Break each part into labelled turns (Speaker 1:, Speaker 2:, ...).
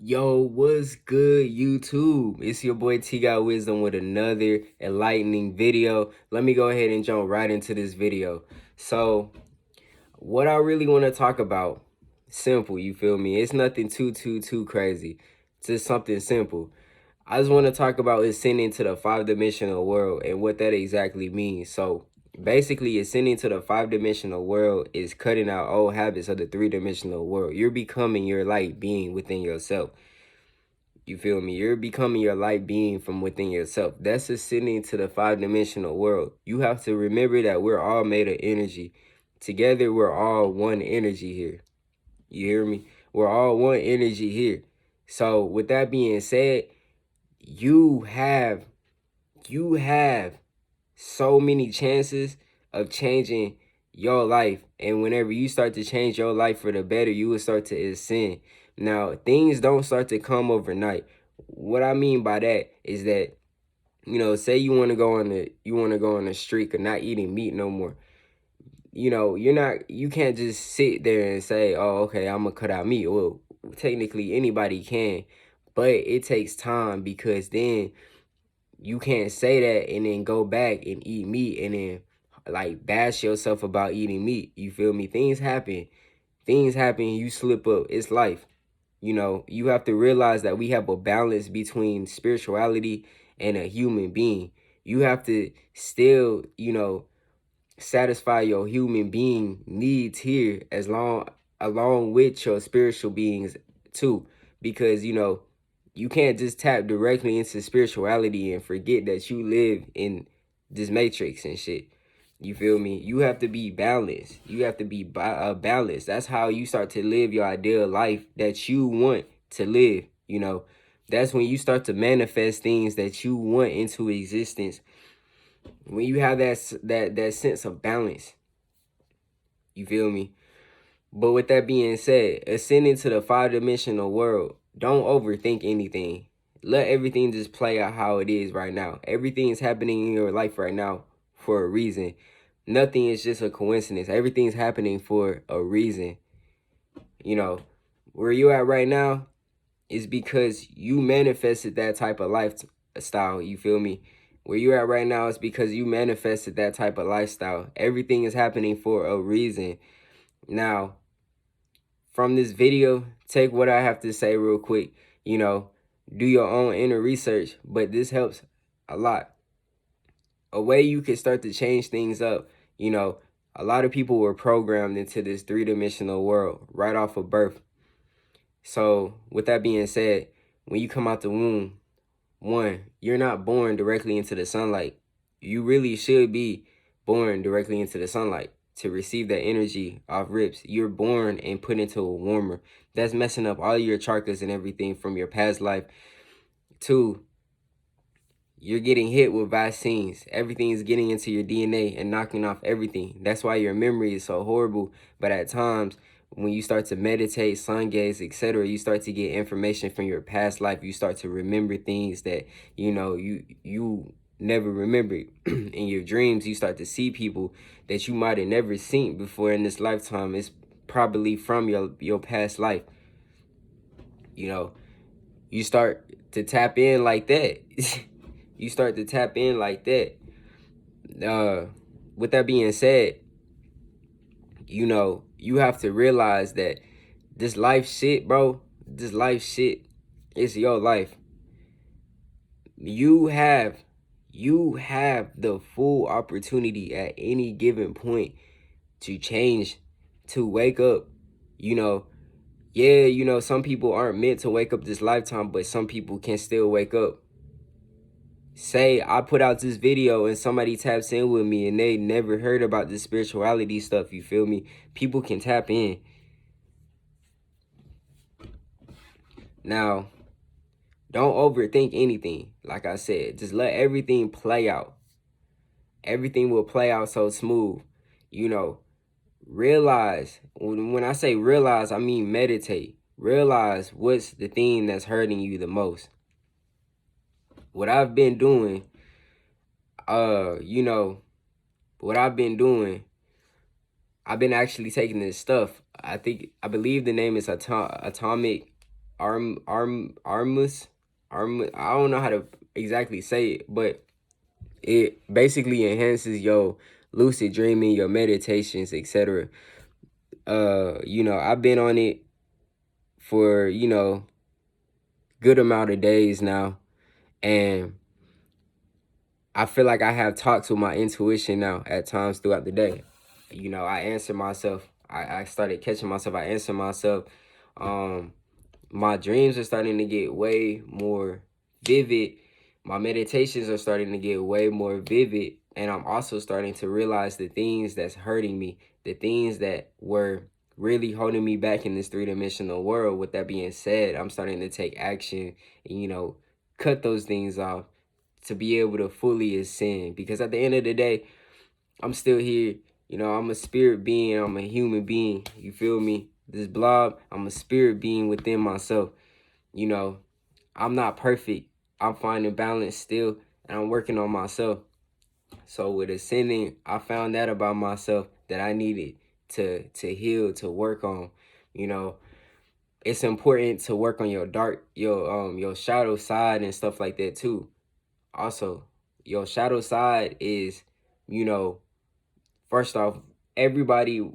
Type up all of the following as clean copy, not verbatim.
Speaker 1: Yo, what's good, YouTube? It's your boy T Got Wisdom with another enlightening video. Let me go ahead and jump right into this video. So, what I really want to talk about, simple, you feel me? It's nothing too crazy. It's just something simple. I just want to talk about ascending to the five-dimensional world and what that exactly means. So, basically, ascending to the five-dimensional world is cutting out old habits of the three-dimensional world. You're becoming your light being within yourself. You feel me? You're becoming your light being from within yourself. That's ascending to the five-dimensional world. You have to remember that we're all made of energy. Together, we're all one energy here. You hear me? We're all one energy here. So, with that being said, you have so many chances of changing your life. And whenever you start to change your life for the better, you will start to ascend. Now, things don't start to come overnight. What I mean by that is that, say you want to go on a streak of not eating meat no more. You can't just sit there and say, oh, okay, I'm gonna cut out meat. Well, technically anybody can, but it takes time, because then you can't say that and then go back and eat meat and then like bash yourself about eating meat. You feel me? Things happen. You slip up. It's life. You have to realize that we have a balance between spirituality and a human being. You have to still, satisfy your human being needs here along with your spiritual beings too. Because you can't just tap directly into spirituality and forget that you live in this matrix and shit. You feel me? You have to be balanced. You have to be balanced. That's how you start to live your ideal life that you want to live. That's when you start to manifest things that you want into existence. When you have that sense of balance. You feel me? But with that being said, ascending to the five-dimensional world, don't overthink anything. Let everything just play out how it is right now. Everything is happening in your life right now for a reason. Nothing is just a coincidence. Everything's happening for a reason. Where you at right now is because you manifested that type of lifestyle. You feel me? Where you at right now is because you manifested that type of lifestyle. Everything is happening for a reason. Now, from this video, take what I have to say real quick. Do your own inner research, but this helps a lot. A way you can start to change things up, a lot of people were programmed into this three-dimensional world right off of birth. So with that being said, when you come out the womb, one, you're not born directly into the sunlight. You really should be born directly into the sunlight to receive that energy off rips. You're born and put into a warmer. That's messing up all your chakras and everything from your past life. Two, you're getting hit with vaccines. Everything is getting into your DNA and knocking off everything. That's why your memory is so horrible. But at times, when you start to meditate, sun gaze, etc., you start to get information from your past life. You start to remember things that you never remembered. In your dreams, you start to see people that you might have never seen before in this lifetime. It's probably from your past life. You start to tap in like that. You start to tap in like that. With that being said, you have to realize that this life shit, bro, this life shit is your life. You have the full opportunity at any given point to change, to wake up. Yeah, some people aren't meant to wake up this lifetime, but some people can still wake up. Say I put out this video and somebody taps in with me and they never heard about this spirituality stuff, you feel me? People can tap in. Now, don't overthink anything. Like I said, just let everything play out. Everything will play out so smooth. Realize, when I say realize, I mean meditate. Realize what's the thing that's hurting you the most. What I've been doing, what I've been doing, I've been actually taking this stuff. I believe the name is atomic armus I don't know how to exactly say it, but it basically enhances your lucid dreaming, your meditations, etc. I've been on it for, good amount of days now, and I feel like I have talked with my intuition now at times throughout the day. I answer myself. I started catching myself. I answer myself. Um, my dreams are starting to get way more vivid. My meditations are starting to get way more vivid. And I'm also starting to realize the things that's hurting me, the things that were really holding me back in this three-dimensional world. With that being said, I'm starting to take action and, cut those things off to be able to fully ascend. Because at the end of the day, I'm still here. I'm a spirit being. I'm a human being. You feel me? This blob, I'm a spirit being within myself. You know, I'm not perfect. I'm finding balance still, and I'm working on myself. So with ascending, I found that about myself that I needed to heal, to work on. You know, it's important to work on your your shadow side and stuff like that too. Also, your shadow side is, you know, first off, everybody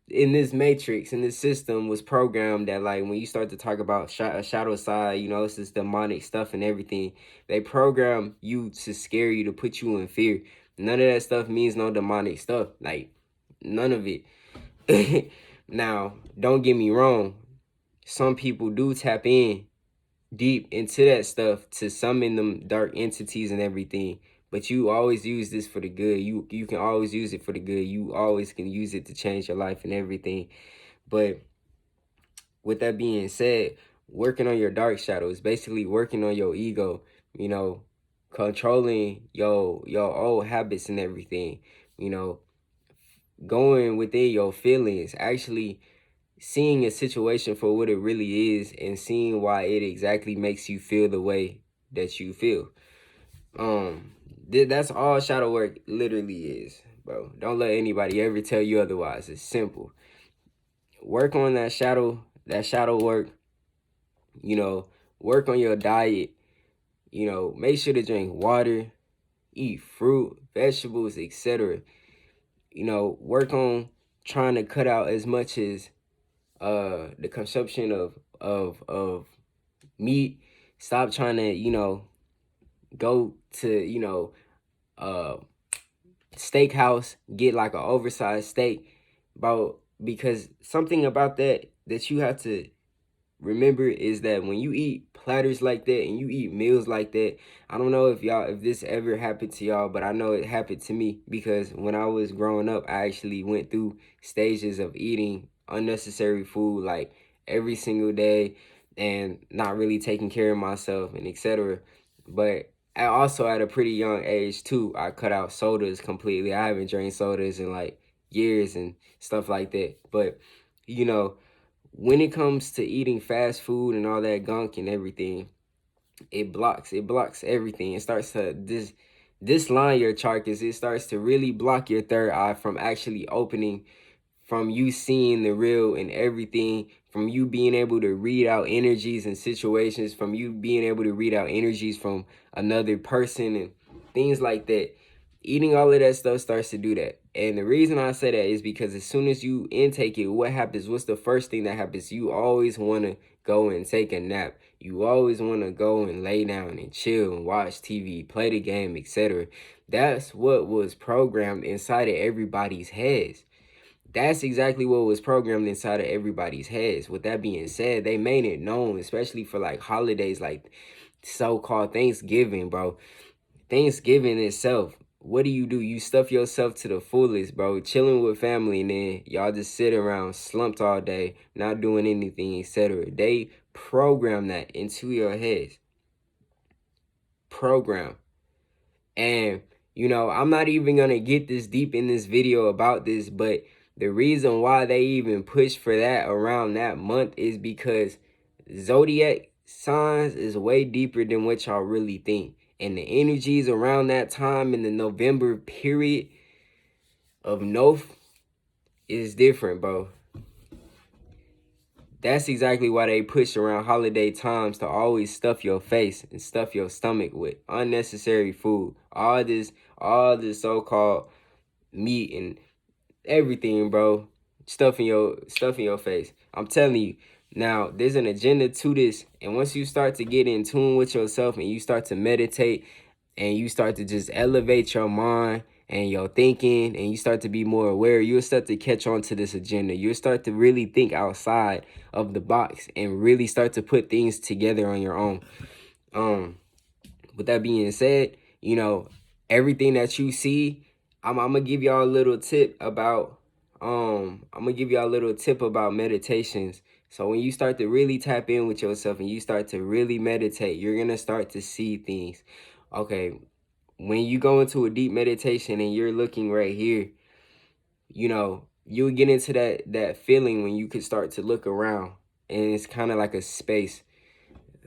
Speaker 1: in this matrix, in this system, was programmed that, like, when you start to talk about shadow side, it's this demonic stuff and everything. They program you to scare you, to put you in fear. None of that stuff means no demonic stuff. Like, none of it. Now, don't get me wrong. Some people do tap in deep into that stuff to summon them dark entities and everything. But you always use this for the good. You can always use it for the good. You always can use it to change your life and everything. But with that being said, working on your dark shadows, basically working on your ego, you know, controlling your old habits and everything, you know, going within your feelings, actually seeing a situation for what it really is and seeing why it exactly makes you feel the way that you feel. That's all shadow work literally is, bro. Don't let anybody ever tell you otherwise. It's simple. Work on that shadow work, you know, work on your diet, make sure to drink water, eat fruit, vegetables, etc. Work on trying to cut out as much as the consumption of meat. Stop trying to, go to, uh steakhouse, get like an oversized steak, bro, because something about that you have to remember is that when you eat platters like that and you eat meals like that, I don't know if this ever happened to y'all, but I know it happened to me, because when I was growing up, I actually went through stages of eating unnecessary food like every single day and not really taking care of myself and etc. But I also, at a pretty young age too, I cut out sodas completely. I haven't drank sodas in like years and stuff like that. But you know, when it comes to eating fast food and all that gunk and everything, it blocks everything. It starts to disline your chakras. It starts to really block your third eye from actually opening, from you seeing the real and everything, from you being able to read out energies and situations, from you being able to read out energies from another person and things like that. Eating all of that stuff starts to do that. And the reason I say that is because as soon as you intake it, what happens? What's the first thing that happens? You always want to go and take a nap. You always want to go and lay down and chill and watch TV, play the game, etc. That's what was programmed inside of everybody's heads. That's exactly what was programmed inside of everybody's heads. With that being said, they made it known, especially for like holidays like so-called Thanksgiving, bro. Thanksgiving itself, what do? You stuff yourself to the fullest, bro. Chilling with family, and then y'all just sit around slumped all day, not doing anything, etc. They program that into your heads. Program. And, I'm not even going to get this deep in this video about this, but the reason why they even push for that around that month is because zodiac signs is way deeper than what y'all really think. And the energies around that time in the November period of Noth is different, bro. That's exactly why they push around holiday times to always stuff your face and stuff your stomach with unnecessary food. All this so-called meat and everything, bro. Stuff in your face. I'm telling you. Now, there's an agenda to this, and once you start to get in tune with yourself and you start to meditate and you start to just elevate your mind and your thinking and you start to be more aware, you'll start to catch on to this agenda. You'll start to really think outside of the box and really start to put things together on your own. With that being said, you know, everything that you see, I'm gonna give y'all a little tip about meditations. So when you start to really tap in with yourself and you start to really meditate, you're gonna start to see things. Okay, when you go into a deep meditation and you're looking right here, you know, you'll get into that feeling when you could start to look around and it's kind of like a space.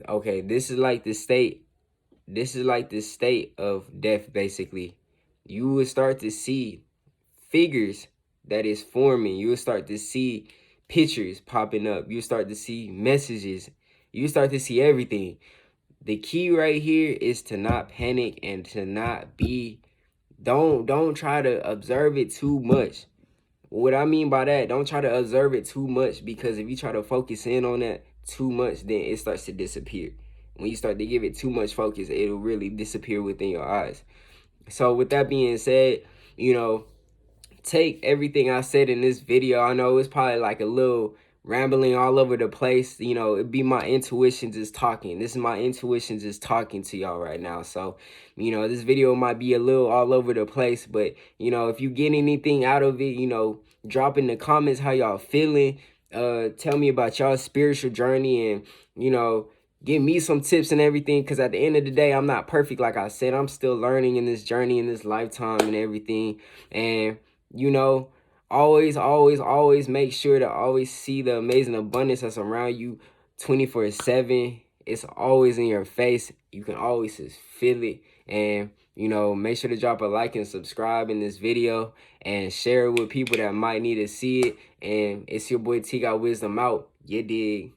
Speaker 1: Okay, this is like the state of death, basically. You will start to see figures that is forming. You will start to see pictures popping up. You start to see messages. You start to see everything. The key right here is to not panic and to not be, don't try to observe it too much. What I mean by that, don't try to observe it too much, because if you try to focus in on that too much, then it starts to disappear. When you start to give it too much focus, it'll really disappear within your eyes. So with that being said, you know, take everything I said in this video. I know it's probably like a little rambling all over the place. You know, it'd be my intuition just talking. This is my intuition just talking to y'all right now. So, you know, this video might be a little all over the place, but, you know, if you get anything out of it, you know, drop in the comments how y'all feeling. Tell me about y'all spiritual journey, and, you know, give me some tips and everything, because at the end of the day, I'm not perfect. Like I said, I'm still learning in this journey, in this lifetime and everything. And you know, always make sure to always see the amazing abundance that's around you 24/7. It's always in your face. You can always just feel it. And, you know, make sure to drop a like and subscribe in this video and share it with people that might need to see it. And it's your boy T Got Wisdom out. You dig?